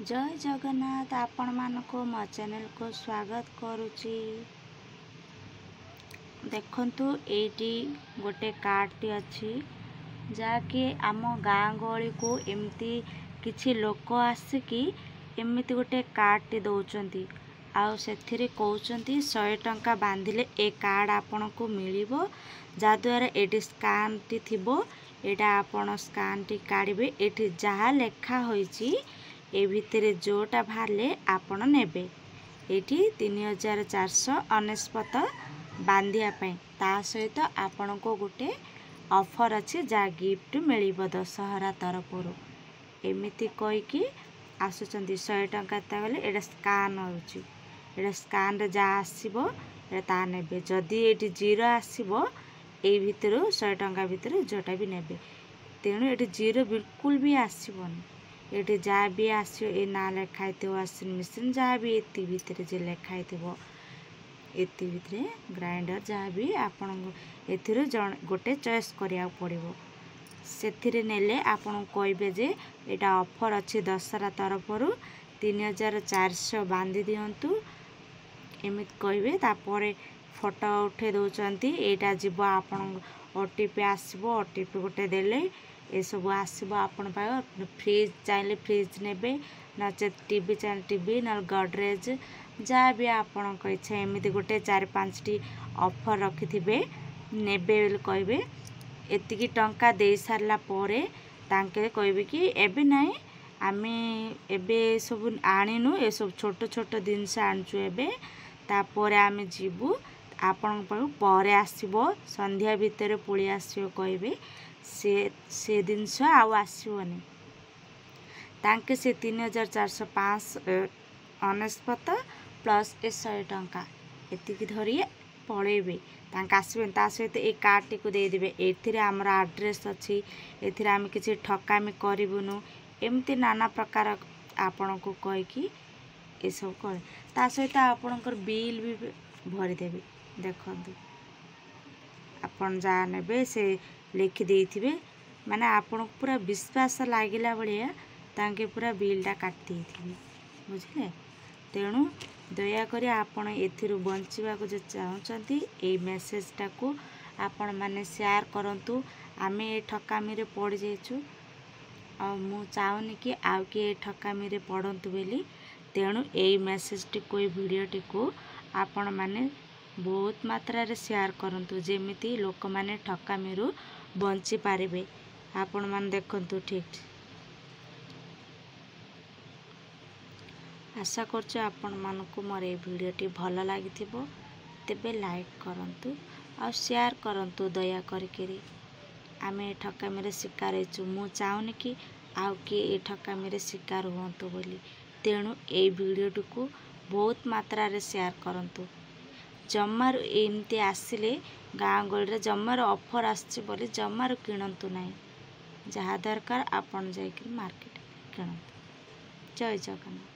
जय जगन्नाथ आपण मानको मो चैनल को स्वागत करुची। देखंतु एटी गोटे कार्डटी अच्छी जाकि आम गाँ गहली को एमती किछि लोक आसिकी एमती गोटे कार्डटी दौरान आउ से कहते 100 टंका बांधिले ए कार्ड आपण को मिलिबो जद्वारा एटी स्कान टी थिबो एटा आपण स्कान टी काढ़े एटी जहाँ लेखा होईची ए भितरे जोटा बाहरले आपण नेबे। एटी 3499 बांधिया पई ता सहित आपण को गोटे ऑफर अच्छी जा गिफ्ट मिलिबो दशहरा तरफरु एमिति कहि कि आसुचंती 100 टंका गले एटा स्कान होची एटा स्कान रे जा आसीबो ता नेबे जदी एटी जीरो आसीबो ए भितरु 100 टंका भितर जोटा भी नेबे तेणु एटी जीरो बिल्कुल भी आसीबोनी एटी जहाँ भी आसो ए ना लेखाई थो वाशिंग मशीन जहाँ भी एति भितर जे लेखाई थो एति भितर ग्राइंडर जहाँ भी आपण एथिरु गोटे चॉइस करिया पड़िबो सेथिरे नेले आपण कहबे जे एटा ऑफर अच्छी दशहरा तरफरु 3400 बांधि दियंतु एमित कहबे तापरे फोटो उठे दउचंती एटा जीवो आपण ओटीपी आसीबो ओटीपी गोटे देले ए सब आसीबो आपण पाए फ्रिज चाइले फ्रिज नेबे नचे टीवी चाइले टीवी न गडरेज जहाँ भी आपण इच्छा एमिति गोटे 4-5 टी ऑफर रखिथिबे नेबे बोल कहबे एतिकी टंका दे सारला परे तांके कहबे कि एबे नाही आमे एबे सब आनिनु ए सब छोट छोट जिनस आनचु एबे तापरे आमे जीवु आपण परे आसीबो संध्या भितर पुली आसीबो कहबे से जिनस आउ आसीबोनी तांके से 3499 प्लस 100 टंका एतिकी धरी पळेबे तांके आसीबे ता सहित ए कार्ड टी को दे देबे एथिरे हमरा एड्रेस अछि एथिरे आमे किछि ठकामी करिबुनु एमती नाना प्रकार आपण को कहि कि ए सब करे ता सहित आपणकर बिल भी भरि देबे देखंतु आपण जा नेबे से लिखि देइथिबे माने आपण पूरा विश्वास लागिला बलिया तांके पूरा बिलटा काटि देइथिबे बुझले तेणु दया करी आपण एथिरु बंचिबा को जे चाहउचंती ए मेसेज टा को आपण माने शेयर करंतु आमे ए ठकामी रे पड़ जेचु आ मु चाहूनी कि आउ के ठकामी रे पड़ंतु बेली तेणु ए मेसेज टी कोई वीडियो टी को आपण माने बहुत मात्रा रे शेयर करंतु जेमिति लोक माने ठकामी रु बंची पारिबे आपण मान देखंतु ठीक आशा करछु आपण मानको मोर ए वीडियो टी भलो लागिथिबो तेबे लाइक करंतु आ शेयर करंतु दया करके आमे ठकामी रे शिकार हेचु मु चाहूनी कि आउ के ए ठकामी रे शिकार होंतु बोली तेणु ए वीडियो टी को बहुत मात्रा रे शेयर करंतु जम्मार एमती आसिले गाँ गहली जम्मार ऑफर आछि बोली जम्मार किणंतु नाही जहाँ दरकार आपण जाइकि मार्केट किणंतु। जय जगन्नाथ।